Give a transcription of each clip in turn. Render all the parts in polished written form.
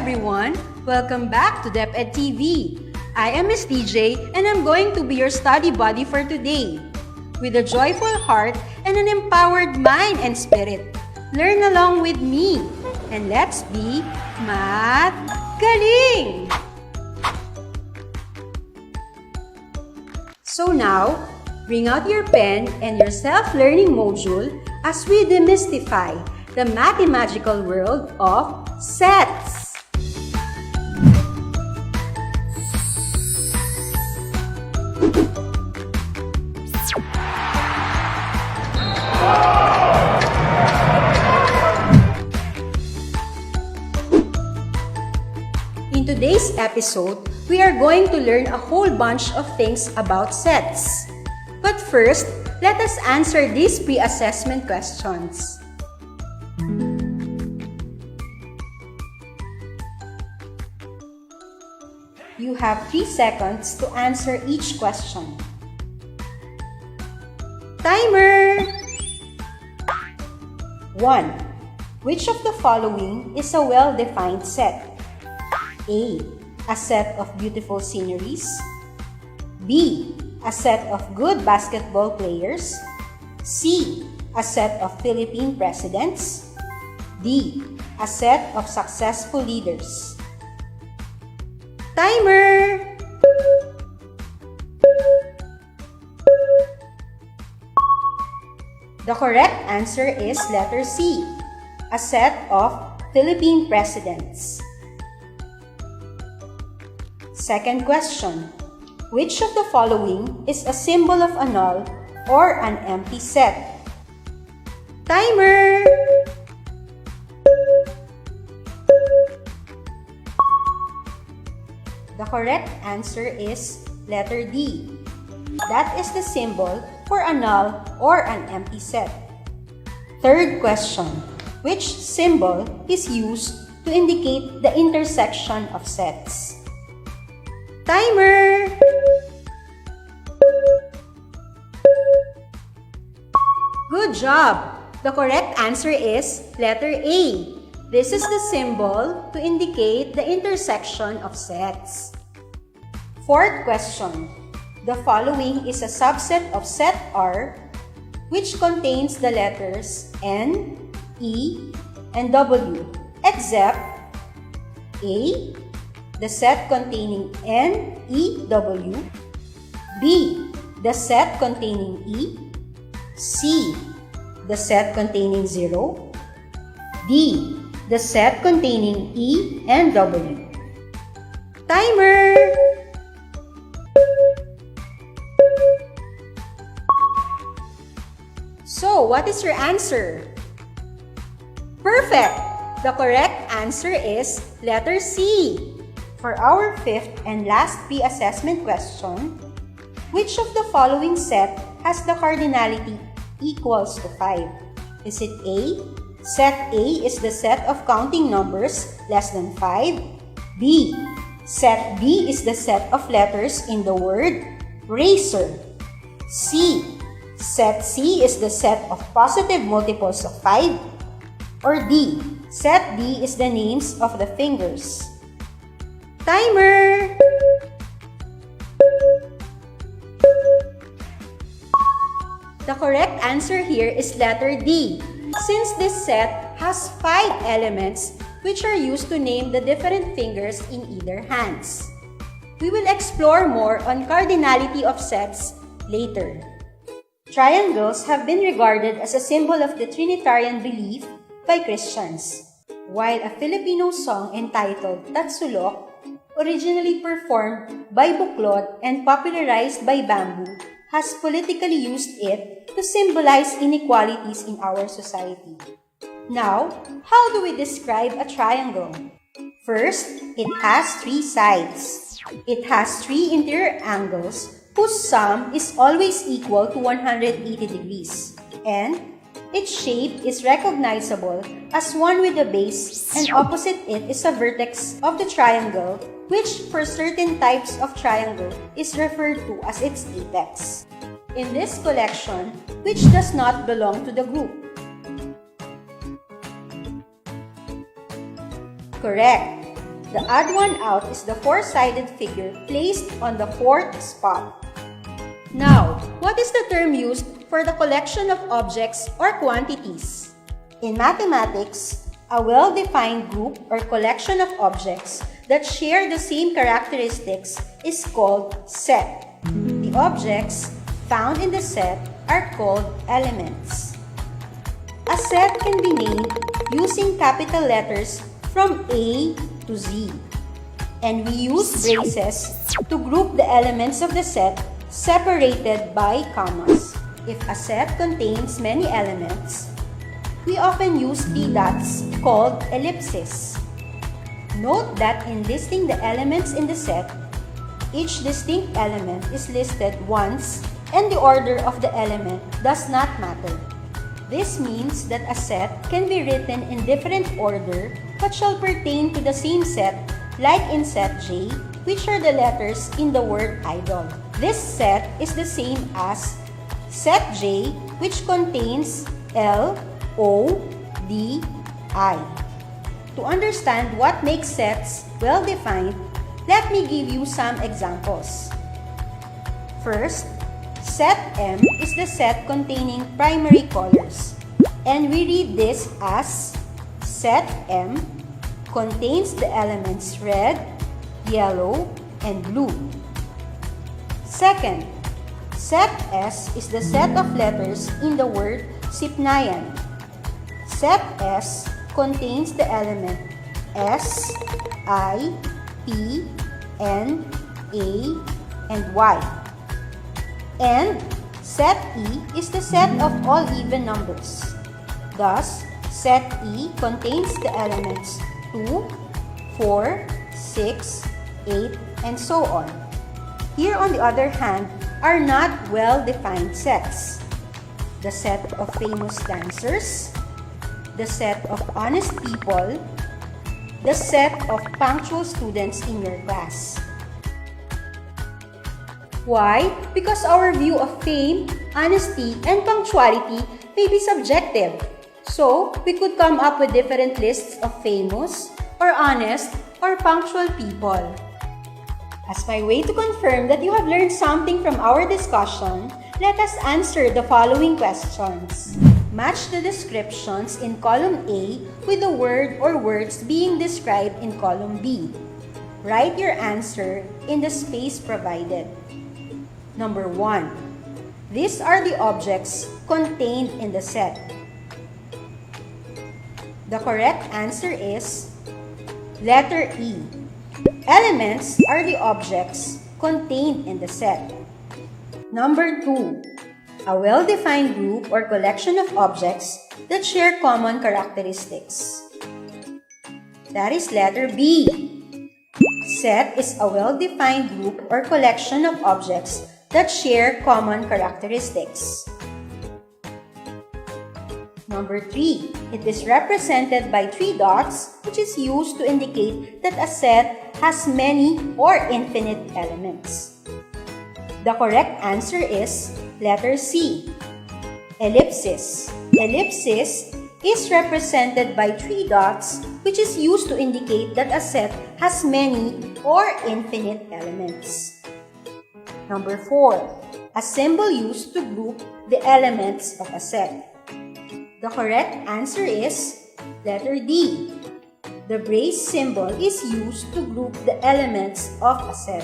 everyone! Welcome back to DepEd TV. I am Miss DJ and I'm going to be your study buddy for today. With a joyful heart and an empowered mind and spirit, learn along with me and let's be math galing! So now, bring out your pen and your self-learning module as we demystify the mathematical world of sets. In today's episode, we are going to learn a whole bunch of things about sets. But first, let us answer these pre-assessment questions. You have 3 seconds to answer each question. Timer! 1. Which of the following is a well-defined set? A. A set of beautiful sceneries. B. A set of good basketball players. C. A set of Philippine presidents. D. A set of successful leaders. Timer! The correct answer is letter C, a set of Philippine presidents. Second question. Which of the following is a symbol of a null or an empty set? Timer! The correct answer is letter D. That is the symbol for a null or an empty set. Third question. Which symbol is used to indicate the intersection of sets? Timer! Good job! The correct answer is letter A. This is the symbol to indicate the intersection of sets. Fourth question. The following is a subset of set R which contains the letters N, E, and W except A. The set containing N, E, W. B. The set containing E. C. The set containing 0. D. The set containing E and W. Timer! So, what is your answer? Perfect! The correct answer is letter C. For our fifth and last pre-assessment question, which of the following set has the cardinality equals to 5? Is it A? Set A is the set of counting numbers less than 5. B. Set B is the set of letters in the word razor. C. Set C is the set of positive multiples of 5. Or D. Set D is the names of the fingers. Timer! The correct answer here is letter D, since this set has 5 elements which are used to name the different fingers in either hands. We will explore more on cardinality of sets later. Triangles have been regarded as a symbol of the Trinitarian belief by Christians, while a Filipino song entitled Tatsulok, originally performed by Buklod and popularized by Bamboo, has politically used it to symbolize inequalities in our society. Now, how do we describe a triangle? First, it has 3 sides. It has 3 interior angles whose sum is always equal to 180 degrees, and its shape is recognizable as one with a base, and opposite it is a vertex of the triangle, which for certain types of triangle is referred to as its apex. In this collection, which does not belong to the group? Correct. The odd one out is the four-sided figure placed on the fourth spot. Now, what is the term used for the collection of objects or quantities? In mathematics, a well-defined group or collection of objects that share the same characteristics is called set. The objects found in the set are called elements. A set can be named using capital letters from A to Z. And we use braces to group the elements of the set separated by commas. If a set contains many elements, we often use T dots called ellipses. Note that in listing the elements in the set, each distinct element is listed once and the order of the element does not matter. This means that a set can be written in different order but shall pertain to the same set, like in set J, which are the letters in the word idol. This set is the same as set J, which contains L, O, D, I. To understand what makes sets well-defined, let me give you some examples. First, set M is the set containing primary colors, and we read this as set M contains the elements red, yellow, and blue. Second, set S is the set of letters in the word Sipnayan. Set S contains the element S, I, P, N, A, and Y. And set E is the set of all even numbers. Thus, set E contains the elements 2, 4, 6, 8, and so on. Here, on the other hand, are not well-defined sets. The set of famous dancers, the set of honest people, the set of punctual students in your class. Why? Because our view of fame, honesty, and punctuality may be subjective. So, we could come up with different lists of famous, or honest, or punctual people. As my way to confirm that you have learned something from our discussion, let us answer the following questions. Match the descriptions in column A with the word or words being described in column B. Write your answer in the space provided. Number 1. These are the objects contained in the set. The correct answer is letter E. Elements are the objects contained in the set. Number 2. A well-defined group or collection of objects that share common characteristics. That is letter B. Set is a well-defined group or collection of objects that share common characteristics. Number 3. It is represented by 3 dots, which is used to indicate that a set has many or infinite elements. The correct answer is letter C. Ellipsis. Ellipsis is represented by 3 dots, which is used to indicate that a set has many or infinite elements. Number 4. A symbol used to group the elements of a set. The correct answer is letter D. The brace symbol is used to group the elements of a set.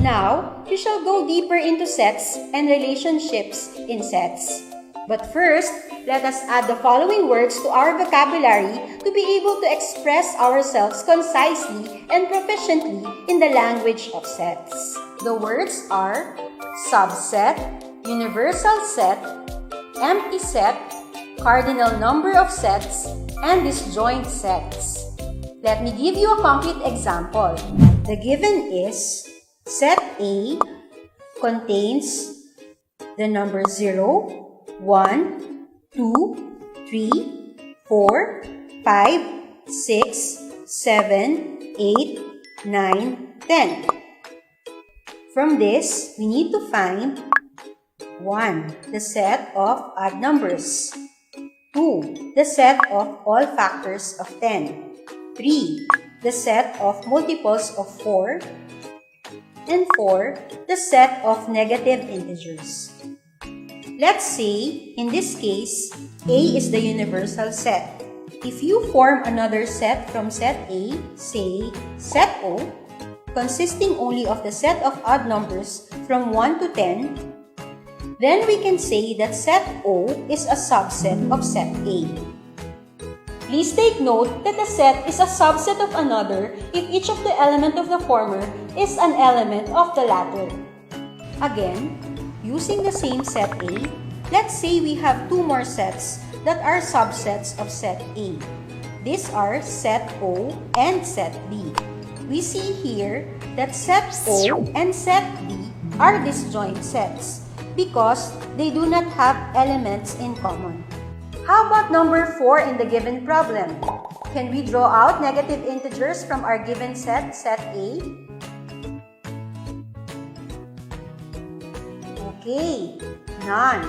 Now, we shall go deeper into sets and relationships in sets. But first, let us add the following words to our vocabulary to be able to express ourselves concisely and proficiently in the language of sets. The words are subset, universal set, empty set, cardinal number of sets, and disjoint sets. Let me give you a concrete example. The given is set A contains the number 0, 1, 2, 3, 4, 5, 6, 7, 8, 9, 10. From this, we need to find 1, the set of odd numbers. 2. The set of all factors of 10. 3. The set of multiples of 4. And 4. The set of negative integers. Let's say, in this case, A is the universal set. If you form another set from set A, say set O, consisting only of the set of odd numbers from 1 to 10, then we can say that set O is a subset of set A. Please take note that a set is a subset of another if each of the elements of the former is an element of the latter. Again, using the same set A, let's say we have two more sets that are subsets of set A. These are set O and set B. We see here that set O and set B are disjoint sets because they do not have elements in common. How about number 4 in the given problem? Can we draw out negative integers from our given set, set A? Okay, none.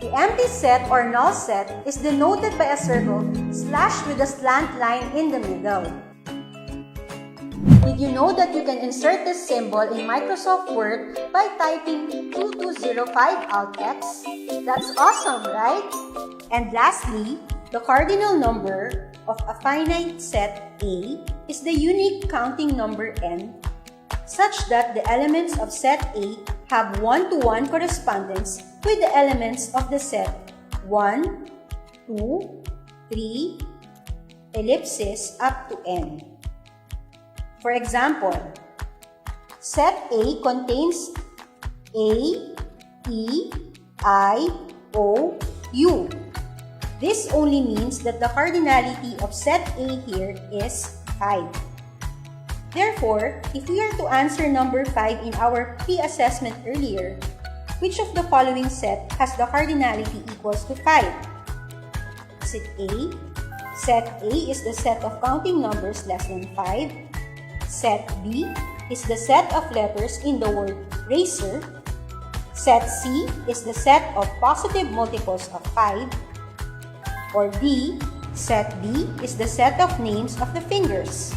The empty set or null set is denoted by a circle slashed with a slant line in the middle. Did you know that you can insert this symbol in Microsoft Word by typing 2205 Alt X? That's awesome, right? And lastly, the cardinal number of a finite set A is the unique counting number n, such that the elements of set A have one-to-one correspondence with the elements of the set 1, 2, 3, ellipsis up to n. For example, set A contains A, E, I, O, U. This only means that the cardinality of set A here is 5. Therefore, if we are to answer number 5 in our pre-assessment earlier, which of the following set has the cardinality equals to 5? Is it A? Set A is the set of counting numbers less than 5. Set B is the set of letters in the word racer. Set C is the set of positive multiples of 5. Or D, set D is the set of names of the fingers.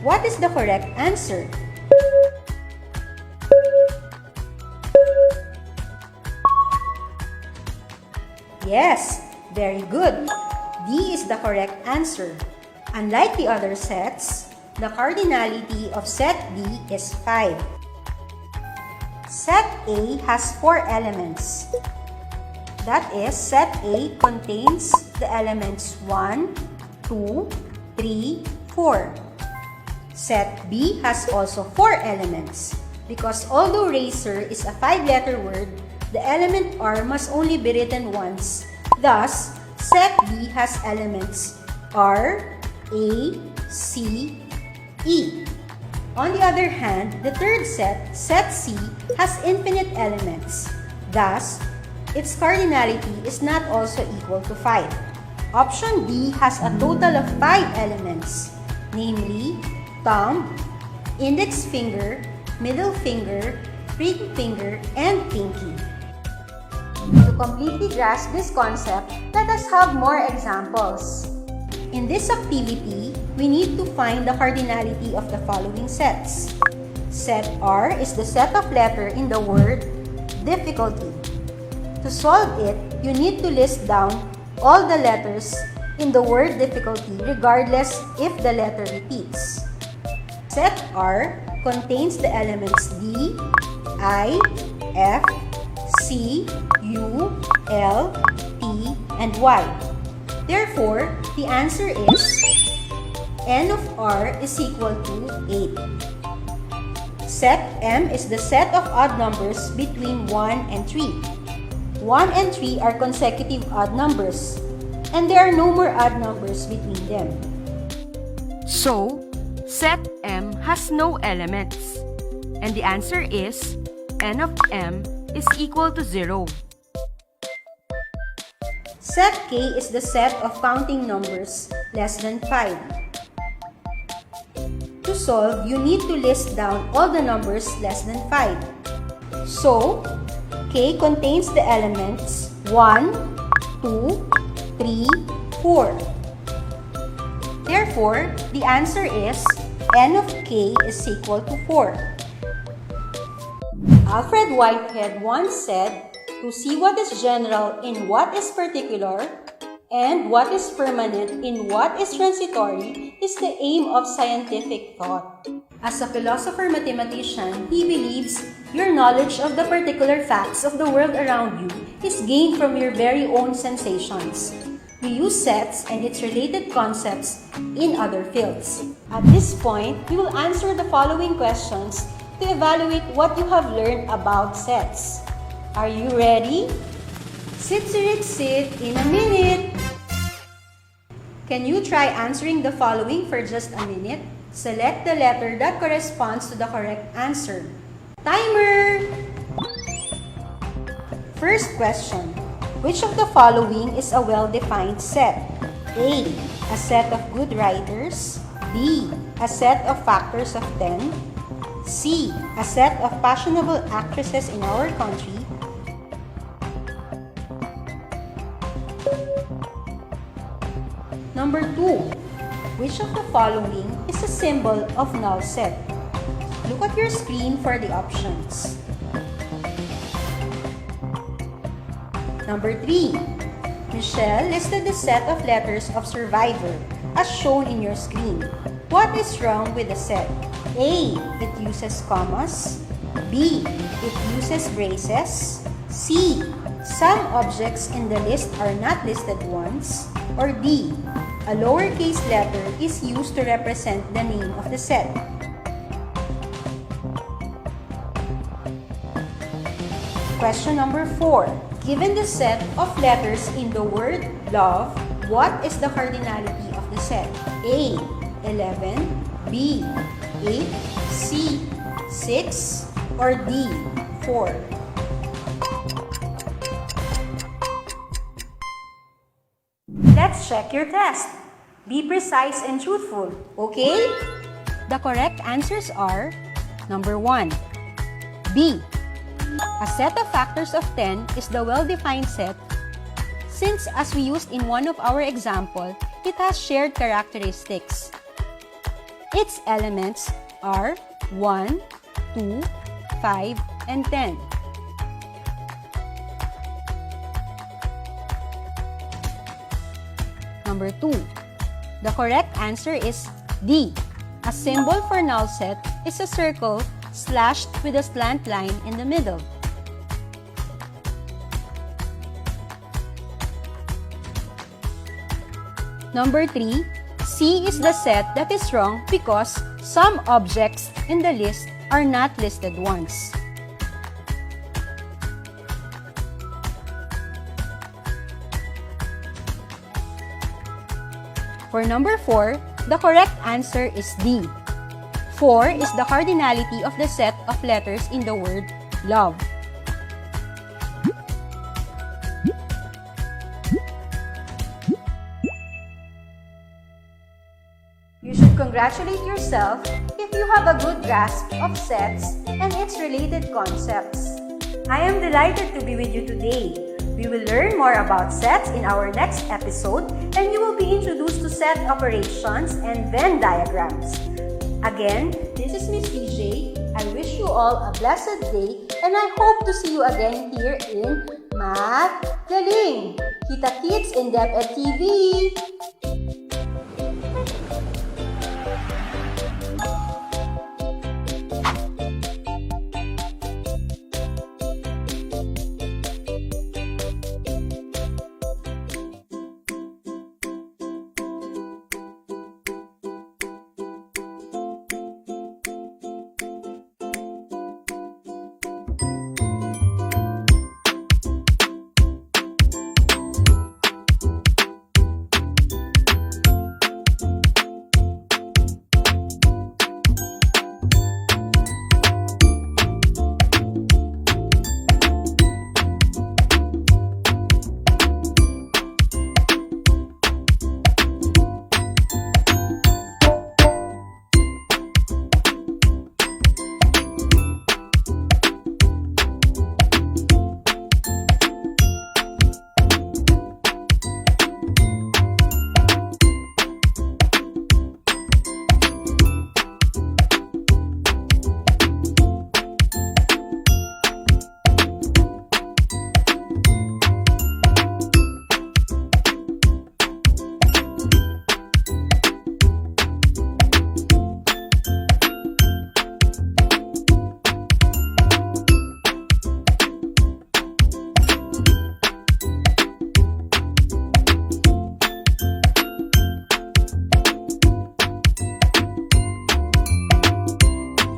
What is the correct answer? Yes, very good. D is the correct answer. Unlike the other sets, the cardinality of set D is 5. Set A has 4 elements. That is, set A contains the elements 1, 2, 3, 4. Set B has also 4 elements. Because although racer is a 5-letter word, the element R must only be written once. Thus, set B has elements R, A, C, E. On the other hand, the third set, set C, has infinite elements. Thus, its cardinality is not also equal to 5. Option D has a total of 5 elements, namely thumb, index finger, middle finger, ring finger, and pinky. To completely grasp this concept, let us have more examples. In this activity, we need to find the cardinality of the following sets. Set R is the set of letter in the word difficulty. To solve it, you need to list down all the letters in the word difficulty regardless if the letter repeats. Set R contains the elements D, I, F, C, U, L, T, and Y. Therefore, the answer is N of R is equal to 8. Set M is the set of odd numbers between 1 and 3. 1 and 3 are consecutive odd numbers, and there are no more odd numbers between them. So, set M has no elements, and the answer is N of M is equal to 0. Set K is the set of counting numbers less than 5. To solve, you need to list down all the numbers less than 5. So, K contains the elements 1, 2, 3, 4. Therefore, the answer is n of k is equal to 4. Alfred Whitehead once said, "To see what is general in what is particular, and what is permanent in what is transitory is the aim of scientific thought." As a philosopher-mathematician, he believes your knowledge of the particular facts of the world around you is gained from your very own sensations. We use sets and its related concepts in other fields. At this point, we will answer the following questions to evaluate what you have learned about sets. Are you ready? Sit in a minute. Can you try answering the following for just a minute? Select the letter that corresponds to the correct answer. Timer! First question. Which of the following is a well-defined set? A. A set of good writers. B. A set of factors of 10. C. A set of fashionable actresses in our country. Number 2. Which of the following is a symbol of null set? Look at your screen for the options. Number 3. Michelle listed the set of letters of survivor as shown in your screen. What is wrong with the set? A. It uses commas. B. It uses braces. C. Some objects in the list are not listed once. Or D. A lowercase letter is used to represent the name of the set. Question number 4. Given the set of letters in the word love, what is the cardinality of the set? A. 11. B. 8. C. 6. Or D. 4. Let's check your test. Be precise and truthful, okay? The correct answers are number 1. B. A set of factors of 10 is the well-defined set since, as we used in one of our example, it has shared characteristics. Its elements are 1, 2, 5, and 10. Number 2. The correct answer is D. A symbol for null set is a circle slashed with a slant line in the middle. Number 3. C is the set that is wrong because some objects in the list are not listed once. For number 4, the correct answer is D. 4 is the cardinality of the set of letters in the word love. You should congratulate yourself if you have a good grasp of sets and its related concepts. I am delighted to be with you today. We will learn more about sets in our next episode, and you will be introduced to set operations and Venn diagrams. Again, this is Miss DJ. I wish you all a blessed day, and I hope to see you again here in Math Galing. Kita-kits in DepEd TV!